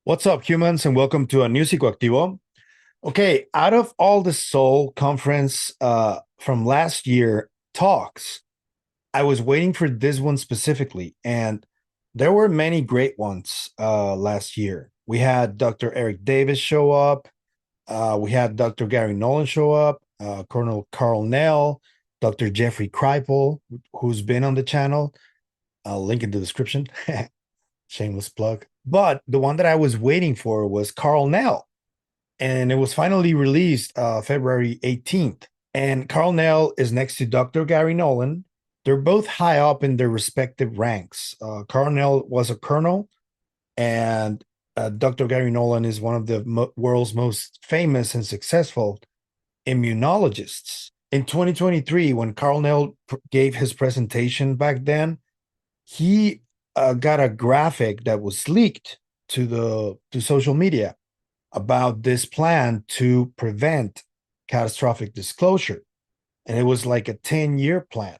What's up, humans, and welcome to a new Psicoactivo. Okay, out of all the Sol conference from last year talks, I was waiting for this one specifically, and there were many great ones last year. We had Dr. Eric Davis show up. We had Dr. Garry Nolan show up, Colonel Karl Nell, Dr. Jeffrey Kripal, who's been on the channel. I'll link in the description. Shameless plug. But the one that I was waiting for was Karl Nell, and it was finally released February 18th. And Karl Nell is next to Dr. Garry Nolan. They're both high up in their respective ranks. Karl Nell was a colonel, and Dr. Garry Nolan is one of the world's most famous and successful immunologists. In 2023, when Karl Nell gave his presentation back then, he got a graphic that was leaked to social media about this plan to prevent catastrophic disclosure, and it was like a 10-year plan.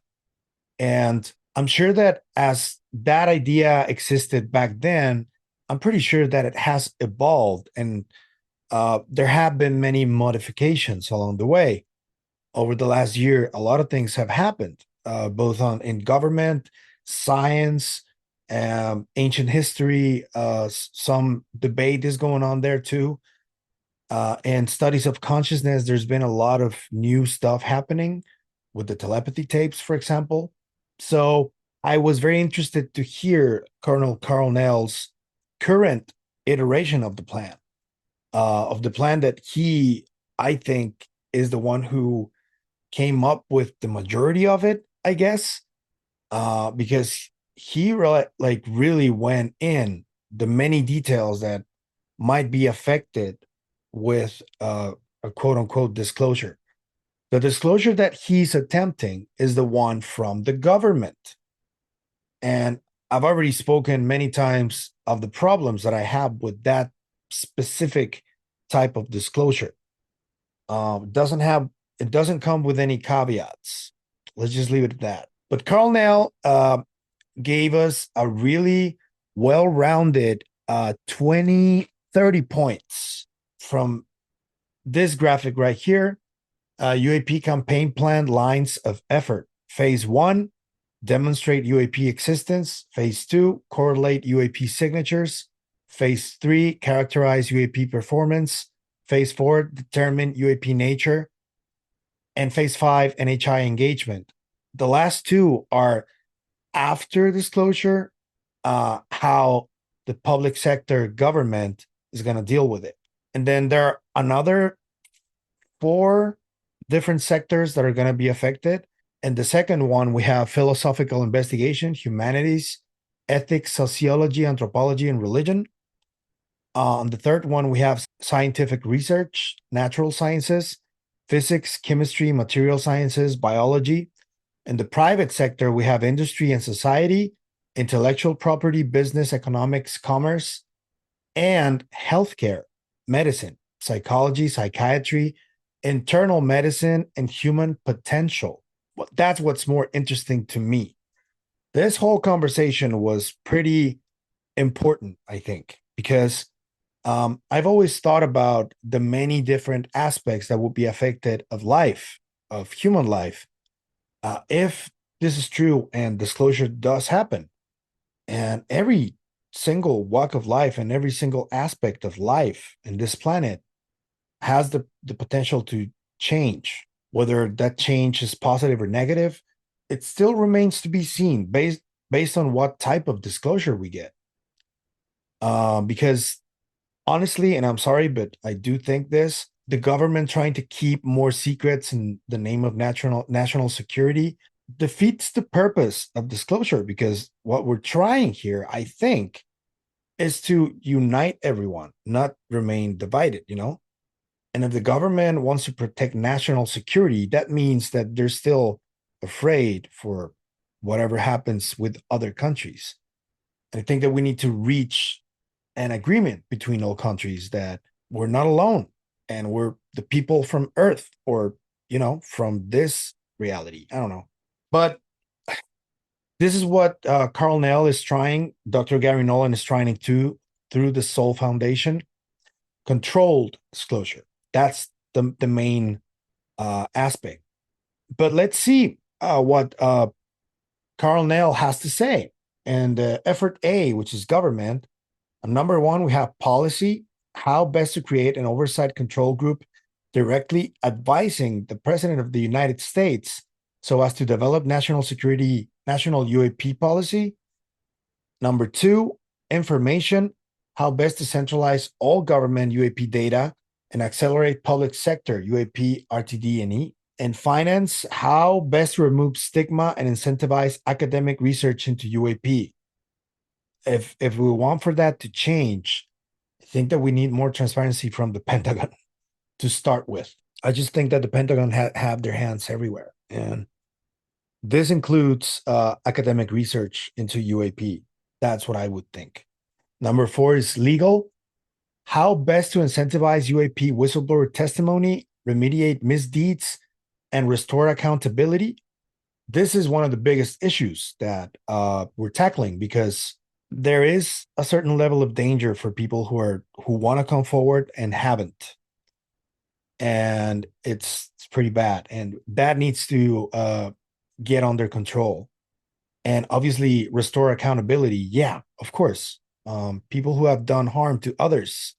And I'm sure that as that idea existed back then, I'm pretty sure that it has evolved, and there have been many modifications along the way. Over the last year, a lot of things have happened, both in government, science, ancient history. Some debate is going on there too. And studies of consciousness, there's been a lot of new stuff happening with the telepathy tapes, for example. So I was very interested to hear Colonel Karl Nell's current iteration of the plan that I think, is the one who came up with the majority of it, I guess, because he really went in the many details that might be affected with a quote unquote disclosure. The disclosure that he's attempting is the one from the government. And I've already spoken many times of the problems that I have with that specific type of disclosure. It doesn't come with any caveats. Let's just leave it at that. But Karl Nell gave us a really well-rounded 20, 30 points from this graphic right here. UAP campaign plan lines of effort. Phase 1, demonstrate UAP existence. Phase 2, correlate UAP signatures. Phase 3, characterize UAP performance. Phase 4, determine UAP nature. And Phase 5, NHI engagement. The last two are after disclosure, how the public sector government is going to deal with it. And then there are another 4 different sectors that are going to be affected. And the second one, we have philosophical investigation, humanities, ethics, sociology, anthropology, and religion. On the third one, we have scientific research, natural sciences, physics, chemistry, material sciences, biology. In the private sector, we have industry and society, intellectual property, business, economics, commerce, and healthcare, medicine, psychology, psychiatry, internal medicine, and human potential. Well, that's what's more interesting to me. This whole conversation was pretty important, I think, because I've always thought about the many different aspects that would be affected of life, of human life, if this is true and disclosure does happen. And every single walk of life and every single aspect of life in this planet has the potential to change. Whether that change is positive or negative, it still remains to be seen based on what type of disclosure we get. Because honestly, and I'm sorry, but I do think this, the government trying to keep more secrets in the name of national security defeats the purpose of disclosure, because what we're trying here, I think, is to unite everyone, not remain divided, you know? And if the government wants to protect national security, that means that they're still afraid for whatever happens with other countries. And I think that we need to reach an agreement between all countries that we're not alone and we're the people from Earth, or, from this reality. I don't know. But this is what Karl Nell is trying, Dr. Garry Nolan is trying through the Sol Foundation. Controlled disclosure. That's the main aspect. But let's see what Karl Nell has to say. And effort A, which is government. Number one, we have policy, how best to create an oversight control group directly advising the President of the United States so as to develop national security, national UAP policy. Number two, information, how best to centralize all government UAP data and accelerate public sector UAP, RTD, and E. And finance, how best to remove stigma and incentivize academic research into UAP. If we want for that to change, I think that we need more transparency from the Pentagon to start with. I just think that the Pentagon have their hands everywhere. And this includes academic research into UAP. That's what I would think. Number four is legal. How best to incentivize UAP whistleblower testimony, remediate misdeeds, and restore accountability. This is one of the biggest issues that we're tackling because there is a certain level of danger for people who want to come forward and haven't. And it's pretty bad. And that needs to get under control. And obviously restore accountability. Yeah, of course. People who have done harm to others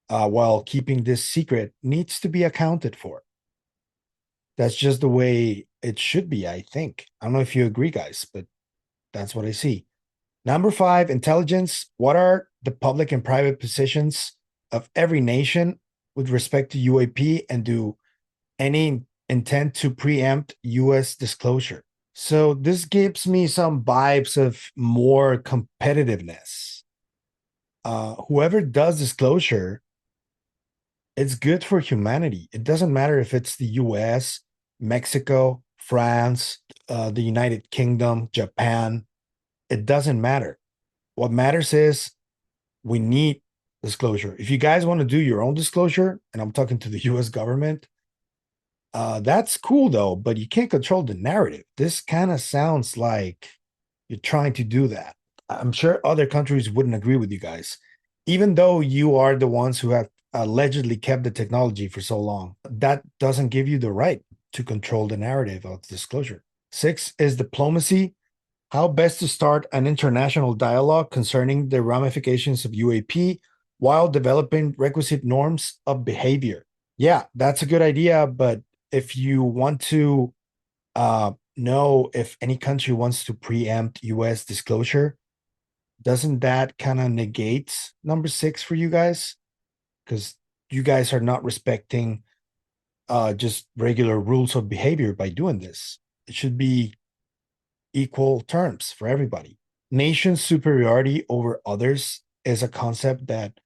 while keeping this secret needs to be accounted for. That's just the way it should be, I think. I don't know if you agree, guys, but that's what I see. Number five, intelligence. What are the public and private positions of every nation with respect to UAP, and do any intent to preempt US disclosure? So this gives me some vibes of more competitiveness. Whoever does disclosure, it's good for humanity. It doesn't matter if it's the US, Mexico, France, the United Kingdom, Japan. It doesn't matter. What matters is we need disclosure. If you guys want to do your own disclosure, and I'm talking to the US government, that's cool though, but you can't control the narrative. This kind of sounds like you're trying to do that. I'm sure other countries wouldn't agree with you guys, even though you are the ones who have allegedly kept the technology for so long. That doesn't give you the right to control the narrative of disclosure. Six is diplomacy. How best to start an international dialogue concerning the ramifications of UAP while developing requisite norms of behavior. Yeah, that's a good idea, but if you want to know if any country wants to preempt US disclosure, doesn't that kind of negate number six for you guys? Because you guys are not respecting just regular rules of behavior by doing this. It should be equal terms for everybody. Nation superiority over others is a concept that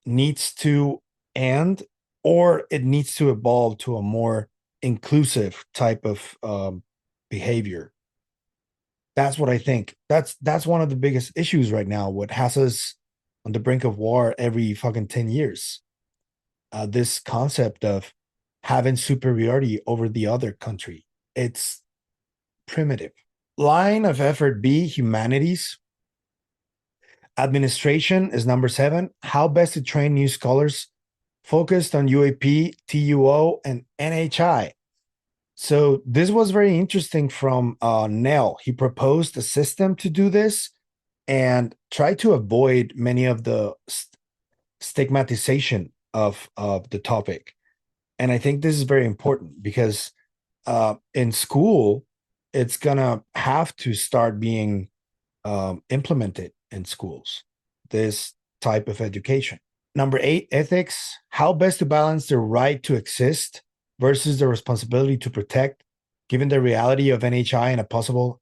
needs to end, or it needs to evolve to a more inclusive type of behavior. That's what I think. That's one of the biggest issues right now. What has us on the brink of war every fucking 10 years. This concept of having superiority over the other country. It's primitive. Line of effort B, humanities. Administration is number seven. How best to train new scholars focused on UAP, TUO, and NHI. So this was very interesting from Nell. He proposed a system to do this and try to avoid many of the stigmatization of the topic. And I think this is very important because in school, it's gonna have to start being implemented in schools, this type of education. Number eight, ethics. How best to balance the right to exist versus the responsibility to protect, given the reality of NHI and a possible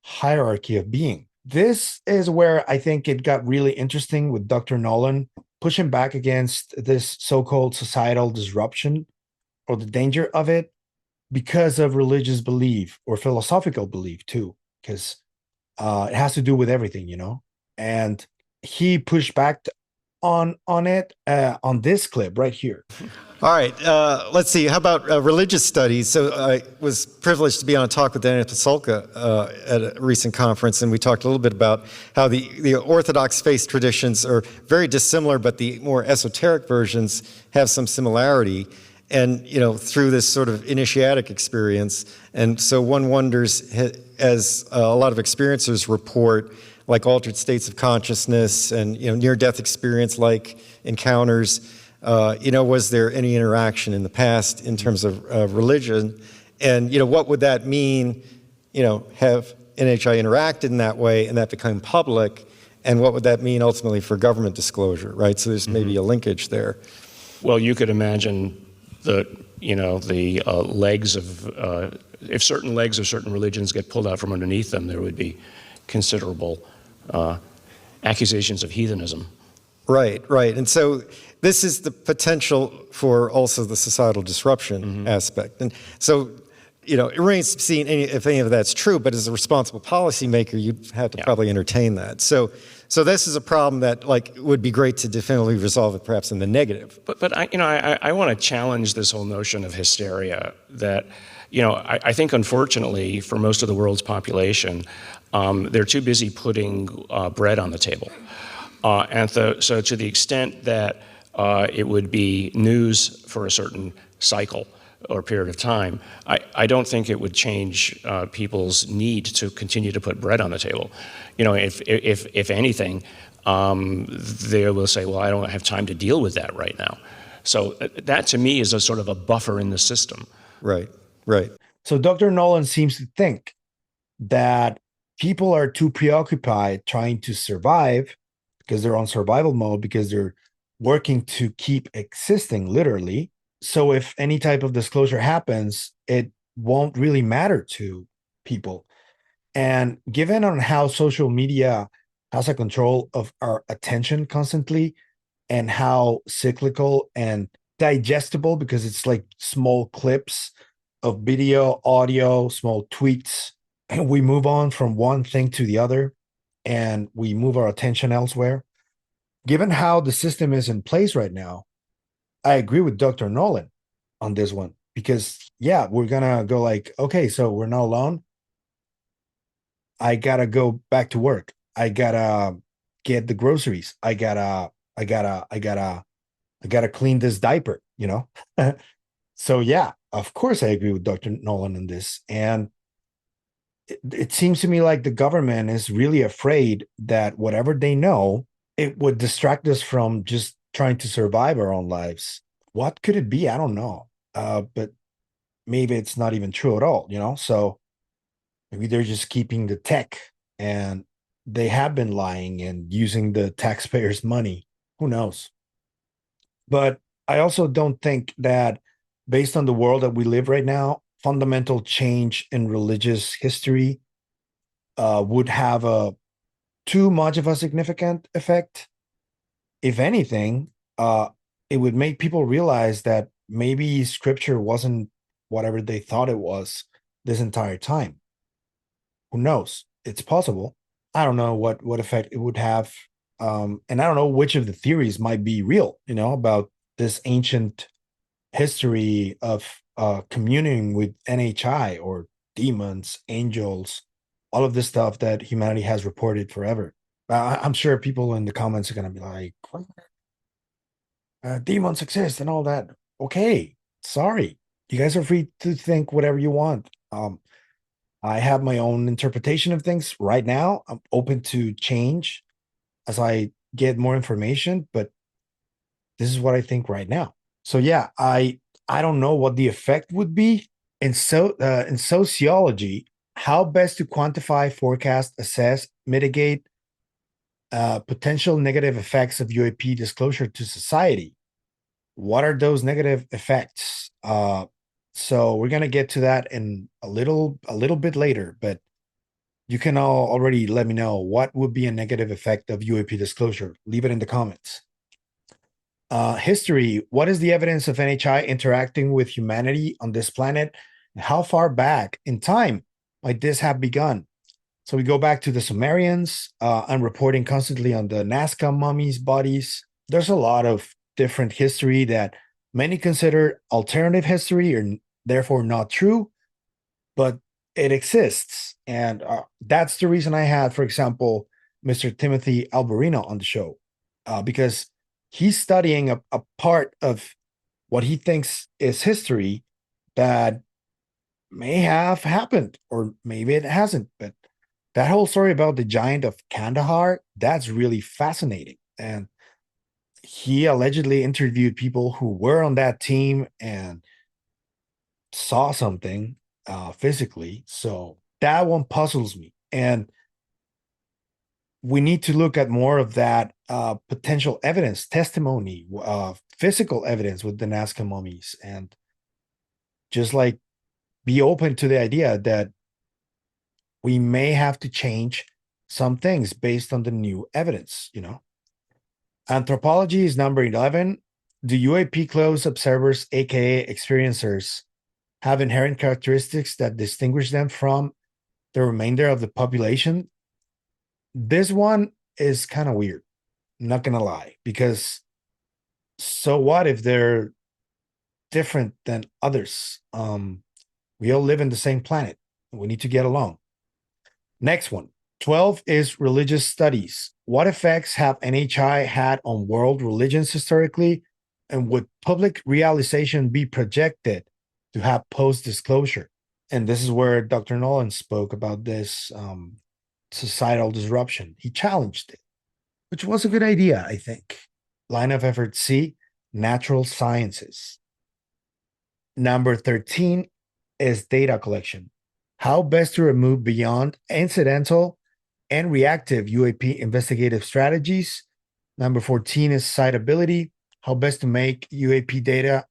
hierarchy of being. This is where I think it got really interesting with Dr. Nolan pushing back against this so-called societal disruption or the danger of it because of religious belief or philosophical belief too, because it has to do with everything, you know? And he pushed back on it on this clip right here. All right, let's see. How about religious studies? So I was privileged to be on a talk with Daniel Pasulka at a recent conference, and we talked a little bit about how the Orthodox faith traditions are very dissimilar, but the more esoteric versions have some similarity. And, through this sort of initiatic experience. And so one wonders, as a lot of experiencers report, like altered states of consciousness and, near-death experience-like encounters, was there any interaction in the past in terms of religion? And, what would that mean, have NHI interacted in that way and that become public? And what would that mean ultimately for government disclosure, right? So there's maybe a linkage there. Well, you could imagine the legs of, if certain legs of certain religions get pulled out from underneath them, there would be considerable accusations of heathenism. Right. And so this is the potential for also the societal disruption aspect. And so, it remains to be seen if any of that's true, but as a responsible policymaker, you'd have to probably entertain that. So this is a problem that would be great to definitively resolve it perhaps in the negative. But I want to challenge this whole notion of hysteria that, I think unfortunately for most of the world's population, they're too busy putting bread on the table. So to the extent that it would be news for a certain cycle or period of time, I don't think it would change people's need to continue to put bread on the table. If anything, they will say, well, I don't have time to deal with that right now. So that to me is a sort of a buffer in the system. Right. So Dr. Nolan seems to think that people are too preoccupied trying to survive because they're on survival mode, because they're working to keep existing, literally. So if any type of disclosure happens, it won't really matter to people. And given on how social media has a control of our attention constantly, and how cyclical and digestible, because it's like small clips of video, audio, small tweets, and we move on from one thing to the other, and we move our attention elsewhere. Given how the system is in place right now, I agree with Dr. Nolan on this one, because we're gonna go okay, so we're not alone. I gotta go back to work. I gotta get the groceries. I gotta clean this diaper, So of course I agree with Dr. Nolan on this. And it seems to me like the government is really afraid that whatever they know, it would distract us from just trying to survive our own lives. What could it be? I don't know. But maybe it's not even true at all, So maybe they're just keeping the tech, and they have been lying and using the taxpayers' money. Who knows? But I also don't think that, based on the world that we live right now, fundamental change in religious history would have too much of a significant effect. If anything, it would make people realize that maybe scripture wasn't whatever they thought it was this entire time. Who knows? It's possible. I don't know what effect it would have. And I don't know which of the theories might be real, about this ancient history of communing with NHI or demons, angels, all of this stuff that humanity has reported forever. I'm sure people in the comments are going to be like, demons exist and all that. Okay, sorry. You guys are free to think whatever you want. I have my own interpretation of things right now. I'm open to change as I get more information, but this is what I think right now. So I don't know what the effect would be. In sociology, how best to quantify, forecast, assess, mitigate potential negative effects of UAP disclosure to society. What are those negative effects? So we're gonna get to that in a little bit later, but you can all already let me know what would be a negative effect of UAP disclosure. Leave it in the comments. History. What is the evidence of NHI interacting with humanity on this planet? How far back in time might this have begun? So we go back to the Sumerians and reporting constantly on the Nazca mummies' bodies. there's a lot of different history that many consider alternative history or therefore not true, but it exists. And that's the reason I had, for example, Mr. Timothy Alberino on the show, because he's studying a part of what he thinks is history that may have happened, or maybe it hasn't. But that whole story about the giant of Kandahar, that's really fascinating. And he allegedly interviewed people who were on that team and saw something physically. So that one puzzles me. And we need to look at more of that potential evidence, testimony, physical evidence with the Nazca mummies, and just like be open to the idea that we may have to change some things based on the new evidence, you know. Anthropology is number 11. Do UAP close observers, aka experiencers, have inherent characteristics that distinguish them from the remainder of the population? This one is kind of weird, I'm not gonna lie, because so what if they're different than others? We all live in the same planet. We need to get along. Next one. 12 is religious studies. What effects have NHI had on world religions historically? And would public realization be projected to have post disclosure? And this is where Dr. Nolan spoke about this societal disruption. He challenged it, which was a good idea, I think. Line of effort C, natural sciences. Number 13 is data collection. How best to remove beyond incidental and reactive UAP investigative strategies. Number 14 is citability. How best to make UAP data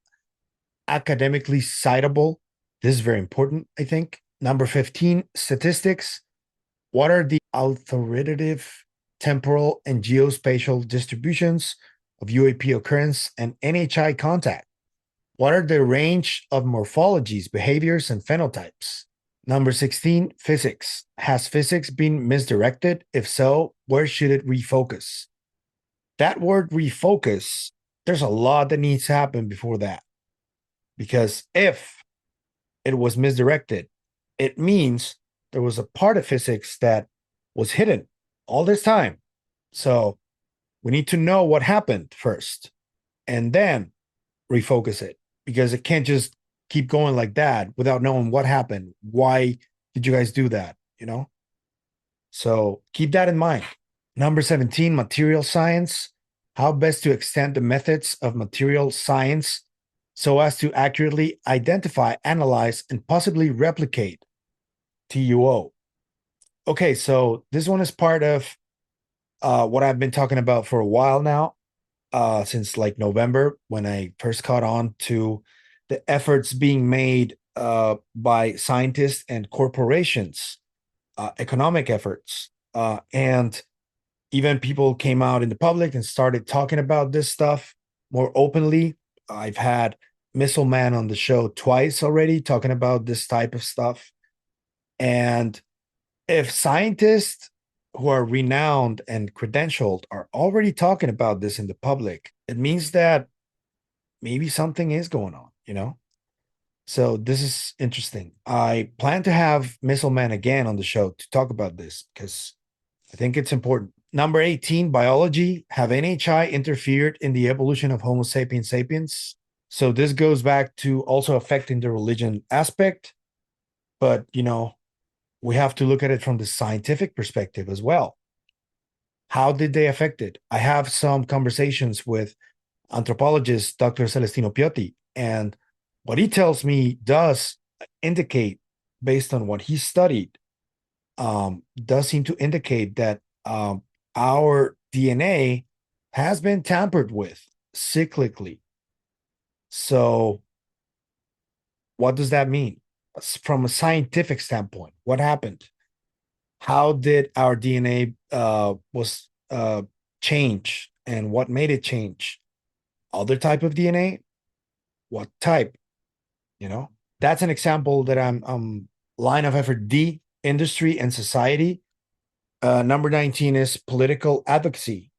academically citable. This is very important, I think. Number 15, statistics. What are the authoritative temporal and geospatial distributions of UAP occurrence and NHI contact? What are the range of morphologies, behaviors, and phenotypes? Number 16, physics. Has physics been misdirected? If so, where should it refocus? That word refocus, there's a lot that needs to happen before that. Because if it was misdirected, it means there was a part of physics that was hidden all this time. So we need to know what happened first and then refocus it, because it can't just keep going like that without knowing what happened. Why did you guys do that? You know? So keep that in mind. Number 17, material science. How best to extend the methods of material science so as to accurately identify, analyze, and possibly replicate TUO. Okay, so this one is part of what I've been talking about for a while now, since like November, when I first caught on to the efforts being made by scientists and corporations, economic efforts, and even people came out in the public and started talking about this stuff more openly. I've had Missile Man on the show twice already talking about this type of stuff. And if scientists who are renowned and credentialed are already talking about this in the public, it means that maybe something is going on, you know? So this is interesting. I plan to have Missile Man again on the show to talk about this because I think it's important. Number 18, biology. Have NHI interfered in the evolution of Homo sapiens sapiens? So this goes back to also affecting the religion aspect, but you know, we have to look at it from the scientific perspective as well. How did they affect it? I have some conversations with anthropologist Dr. Celestino Piotti, and what he tells me does indicate, based on what he studied, does seem to indicate that our DNA has been tampered with cyclically. So what does that mean? From a scientific standpoint, what happened? How did our DNA was change, and what made it change? Other type of DNA? What type? You know, that's an example that I'm line of effort D, industry and society. Number 19 is political advocacy.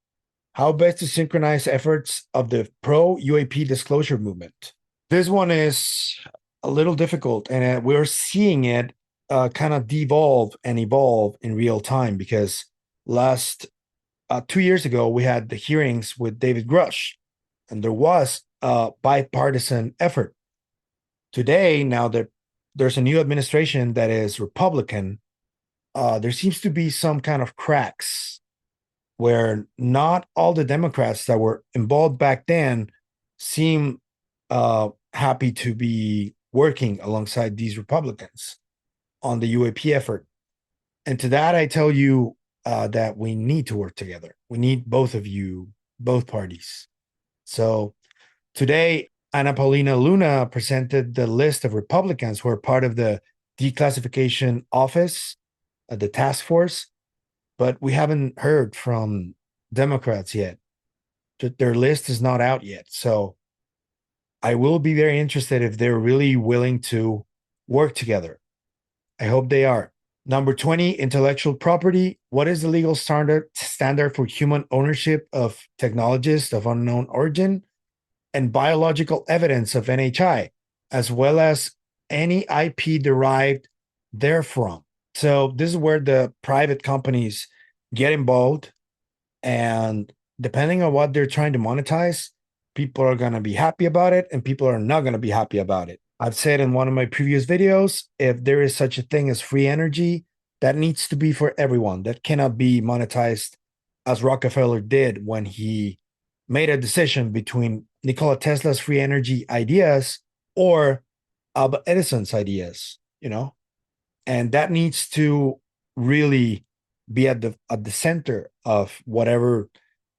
How best to synchronize efforts of the pro UAP disclosure movement. This one is a little difficult, and we're seeing it kind of devolve and evolve in real time because last 2 years ago we had the hearings with David Grush, and there was a bipartisan effort. Today, now that there's a new administration that is Republican, there seems to be some kind of cracks where not all the Democrats that were involved back then seem happy to be working alongside these Republicans on the UAP effort. And to that, I tell you that we need to work together. We need both of you, both parties. So today, Ana Paulina Luna presented the list of Republicans who are part of the declassification office, the task force, but we haven't heard from Democrats yet. Their list is not out yet. So I will be very interested if they're really willing to work together. I hope they are. Number 20, intellectual property. What is the legal standard for human ownership of technologies of unknown origin and biological evidence of NHI, as well as any IP derived therefrom? So this is where the private companies get involved, and depending on what they're trying to monetize, people are going to be happy about it and people are not going to be happy about it. I've said in one of my previous videos, if there is such a thing as free energy, that needs to be for everyone. That cannot be monetized as Rockefeller did when he made a decision between Nikola Tesla's free energy ideas or Albert Edison's ideas, and that needs to really be at the center of whatever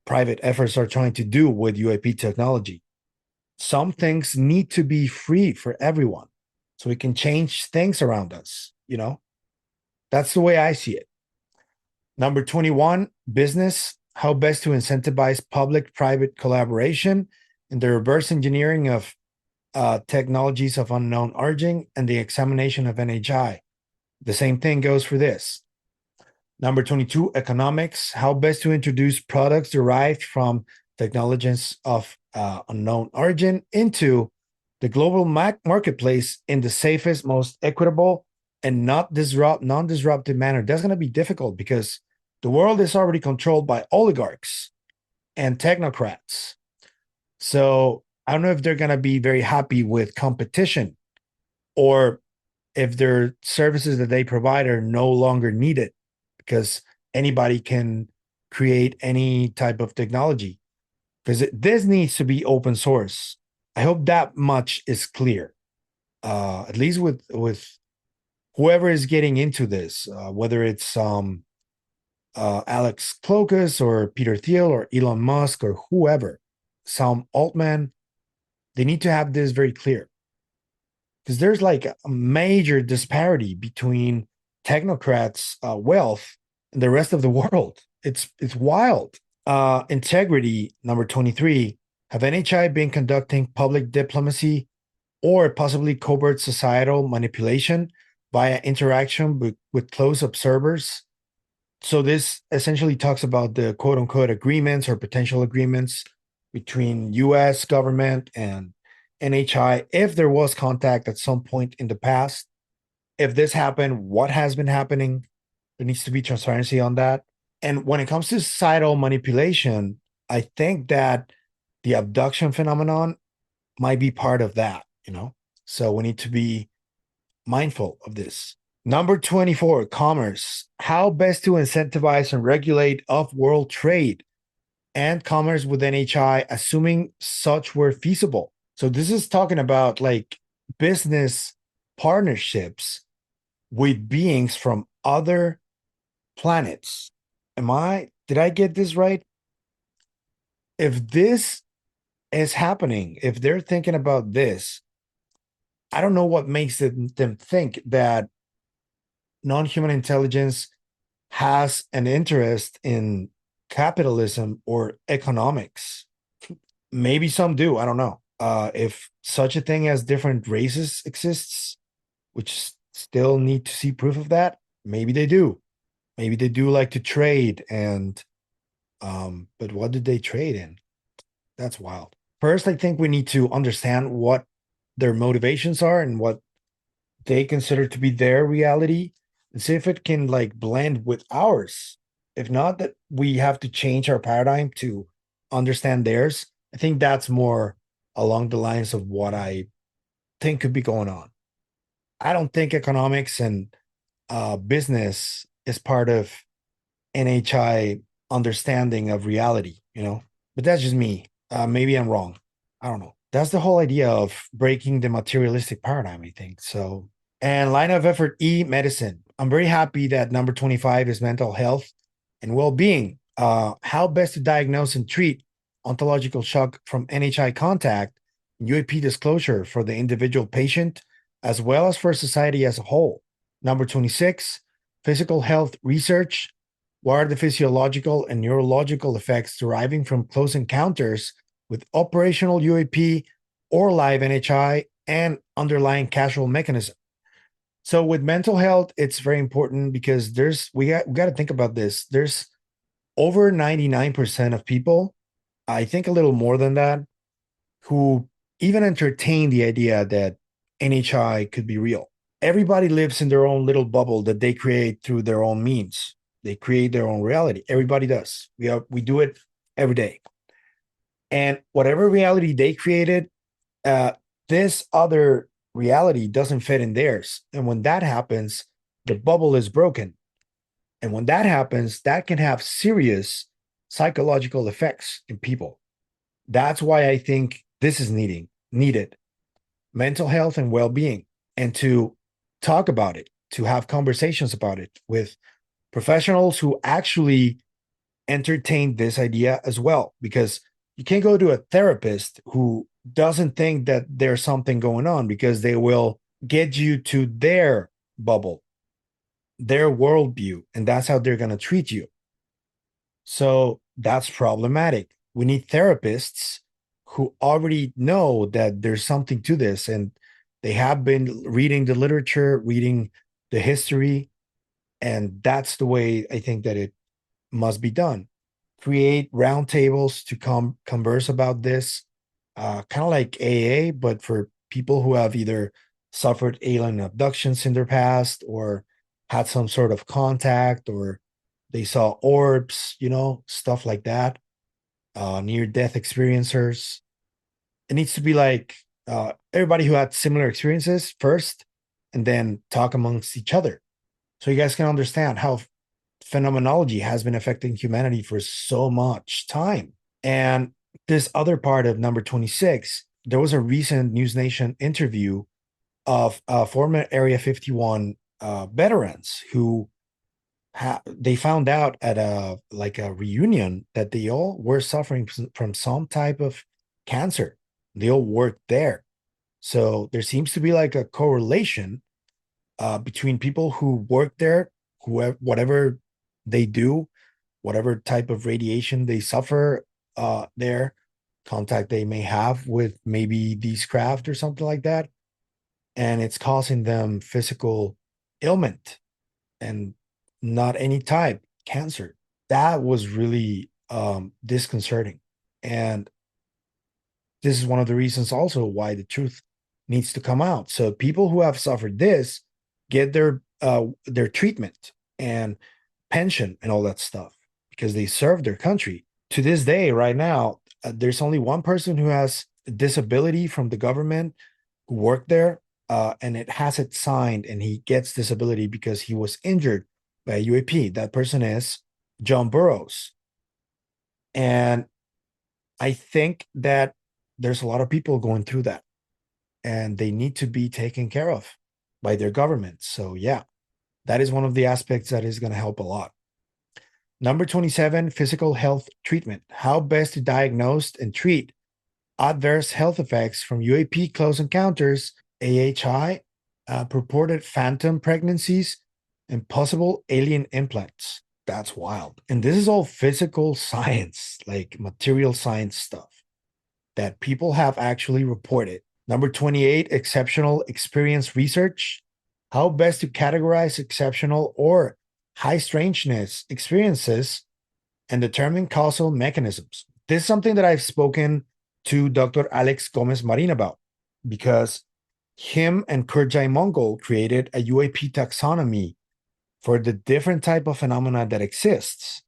private efforts are trying to do with UAP technology. Some things need to be free for everyone so we can change things around us, That's the way I see it. Number 21, business. How best to incentivize public-private collaboration in the reverse engineering of technologies of unknown origin and the examination of NHI. The same thing goes for this. Number 22, economics. How best to introduce products derived from technologies of unknown origin into the global marketplace in the safest, most equitable, and non-disruptive manner. That's going to be difficult because the world is already controlled by oligarchs and technocrats. So I don't know if they're going to be very happy with competition or if their services that they provide are no longer needed because anybody can create any type of technology. Because this needs to be open source. I hope that much is clear, at least with whoever is getting into this, whether it's Alex Klokas or Peter Thiel or Elon Musk or whoever, Sam Altman, they need to have this very clear. Because there's like a major disparity between technocrats' wealth and the rest of the world. It's wild. Integrity, number 23. Have NHI been conducting public diplomacy or possibly covert societal manipulation via interaction with close observers? So this essentially talks about the quote unquote agreements or potential agreements between US government and NHI. If there was contact at some point in the past, if this happened, what has been happening? There needs to be transparency on that. And when it comes to societal manipulation, I think that the abduction phenomenon might be part of that, So we need to be mindful of this. Number 24, commerce. How best to incentivize and regulate off-world trade and commerce with NHI, assuming such were feasible. So this is talking about like business partnerships with beings from other planets. Did I get this right? If this is happening, if they're thinking about this, I don't know what makes them think that non-human intelligence has an interest in capitalism or economics. Maybe some do, I don't know. If such a thing as different races exists, which still need to see proof of that, maybe they do. Maybe they do like to trade and But what did they trade in? That's wild. First, I think we need to understand what their motivations are and what they consider to be their reality and see if it can like blend with ours. If not, that we have to change our paradigm to understand theirs. I think that's more along the lines of what I think could be going on. I don't think economics and business is part of NHI understanding of reality, but that's just me. Maybe I'm wrong. I don't know. That's the whole idea of breaking the materialistic paradigm, I think. So, and line of effort E, medicine. I'm very happy that number 25 is mental health and well being. How best to diagnose and treat ontological shock from NHI contact, UAP disclosure for the individual patient, as well as for society as a whole. Number 26, physical health research. What are the physiological and neurological effects deriving from close encounters with operational UAP or live NHI and underlying causal mechanism? So with mental health, it's very important because we got to think about this. There's over 99% of people, I think a little more than that, who even entertain the idea that NHI could be real. Everybody lives in their own little bubble that they create through their own means. They create their own reality. Everybody does. We do it every day. And whatever reality they created, this other reality doesn't fit in theirs. And when that happens, the bubble is broken. And when that happens, that can have serious psychological effects in people. That's why I think this is needed. Mental health and well-being, and to talk about it, to have conversations about it with professionals who actually entertain this idea as well, because you can't go to a therapist who doesn't think that there's something going on, because they will get you to their bubble, their worldview, and that's how they're going to treat you. So that's problematic. We need therapists who already know that there's something to this, and they have been reading the literature, reading the history, and that's the way I think that it must be done. Create roundtables to converse about this, kind of like AA, but for people who have either suffered alien abductions in their past or had some sort of contact, or they saw orbs, stuff like that, near death experiencers. It needs to be like everybody who had similar experiences first, and then talk amongst each other. So you guys can understand how phenomenology has been affecting humanity for so much time. And this other part of number 26, there was a recent News Nation interview of former Area 51 veterans who they found out at a reunion that they all were suffering from some type of cancer. They all worked there. So there seems to be like a correlation between people who work there, whatever they do, whatever type of radiation they suffer there, contact they may have with maybe these craft or something like that, and it's causing them physical ailment, and not any type, cancer. That was really disconcerting. And this is one of the reasons also why the truth needs to come out. So people who have suffered this get their treatment and pension and all that stuff because they serve their country. To this day, right now, there's only one person who has a disability from the government who worked there, and it has it signed, and he gets disability because he was injured by UAP. That person is John Burroughs. And I think that there's a lot of people going through that, and they need to be taken care of by their government. So yeah, that is one of the aspects that is going to help a lot. Number 27, physical health treatment. How best to diagnose and treat adverse health effects from UAP close encounters, AHI, purported phantom pregnancies, and possible alien implants. That's wild. And this is all physical science, like material science stuff that people have actually reported. Number 28, exceptional experience research. How best to categorize exceptional or high strangeness experiences and determine causal mechanisms. This is something that I've spoken to Dr. Alex Gomez Marin about, because him and Kurjai Mongol created a UAP taxonomy for the different type of phenomena that exists.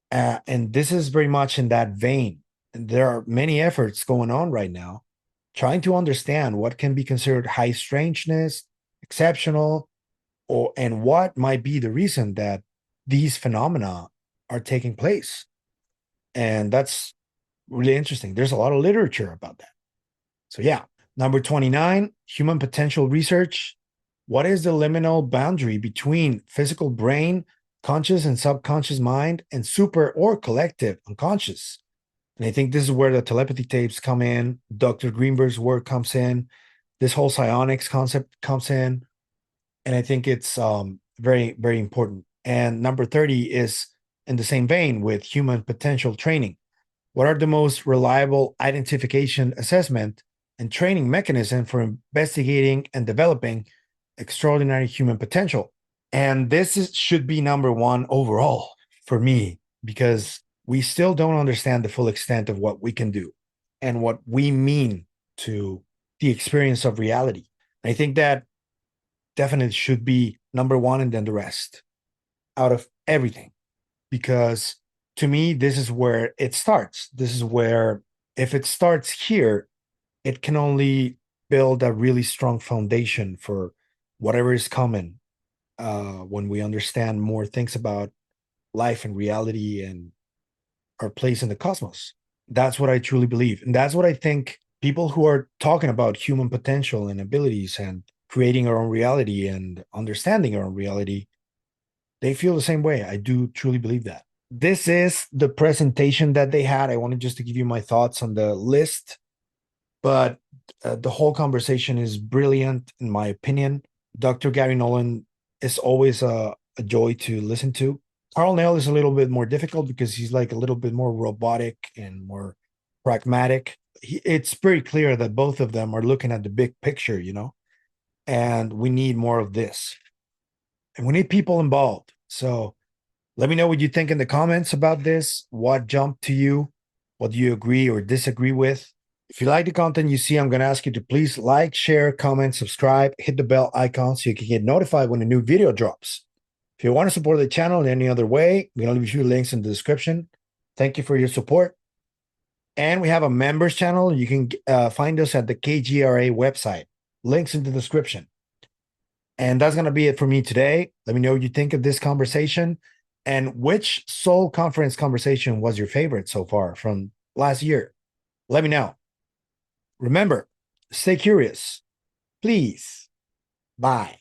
And this is very much in that vein. And there are many efforts going on right now trying to understand what can be considered high strangeness, exceptional, and what might be the reason that these phenomena are taking place. And that's really interesting. There's a lot of literature about that. So yeah, number 29, human potential research. What is the liminal boundary between physical brain, conscious and subconscious mind, and super or collective unconscious? And I think this is where the telepathy tapes come in. Dr. Greenberg's work comes in. This whole psionics concept comes in. And I think it's very, very important. And number 30 is in the same vein with human potential training. What are the most reliable identification, assessment, and training mechanism for investigating and developing extraordinary human potential? And this should be number one overall for me, because we still don't understand the full extent of what we can do and what we mean to the experience of reality. I think that definitely should be number one and then the rest out of everything, because to me, this is where it starts. This is where, if it starts here, it can only build a really strong foundation for whatever is coming when we understand more things about life and reality and our place in the cosmos. That's what I truly believe. And that's what I think people who are talking about human potential and abilities and creating our own reality and understanding our own reality, they feel the same way. I do truly believe that. This is the presentation that they had. I wanted just to give you my thoughts on the list, but the whole conversation is brilliant, in my opinion. Dr. Garry Nolan is always a joy to listen to. Karl Nell is a little bit more difficult because he's like a little bit more robotic and more pragmatic. It's pretty clear that both of them are looking at the big picture, you know, and we need more of this. And we need people involved. So let me know what you think in the comments about this. What jumped to you? What do you agree or disagree with? If you like the content you see, I'm going to ask you to please like, share, comment, subscribe, hit the bell icon so you can get notified when a new video drops. If you want to support the channel in any other way, I'm going to leave you links in the description. Thank you for your support. And we have a members channel. You can find us at the KGRA website. Links in the description. And that's going to be it for me today. Let me know what you think of this conversation and which Soul Conference conversation was your favorite so far from last year. Let me know. Remember, stay curious. Please. Bye.